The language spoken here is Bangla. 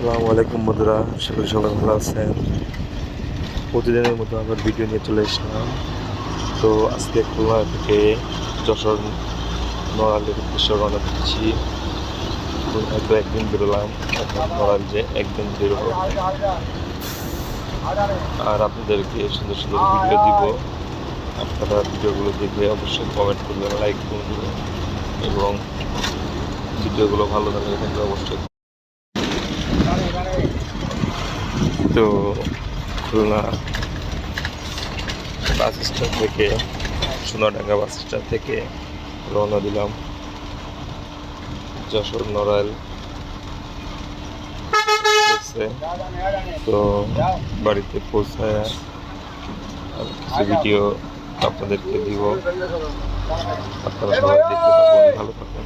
আসসালামু আলাইকুম বন্ধুরা, আশা করি সবাই ভালো আছেন। প্রতিদিনের মতো আবার ভিডিও নিয়ে চলে এসলাম। তো আজকে খুলনা থেকে যশোর নড়াইলের উদ্দেশ্যে রওনা দিচ্ছি। খুলনায় তো একদিন বেরোলাম, এখন নড়াইল যে একদিন বেরোবো, আর আপনাদেরকে সুন্দর সুন্দর ভিডিও দিব। আপনারা ভিডিওগুলো দেখলে অবশ্যই কমেন্ট করবেন, লাইক করবেন, এবং ভিডিওগুলো ভালো লাগলে থাকলে অবশ্যই। তো খুলনা বাস স্ট্যান্ড থেকে, সোনাডাঙ্গা বাস স্ট্যান্ড থেকে রওনা দিলাম যশোর নড়াইল এক্সপ্রেসে। তো বাড়িতে পৌঁছায় কিছু ভিডিও আপনাদেরকে দিব। আপনারা সবাই দেখতে থাকুন, ভালো থাকুন।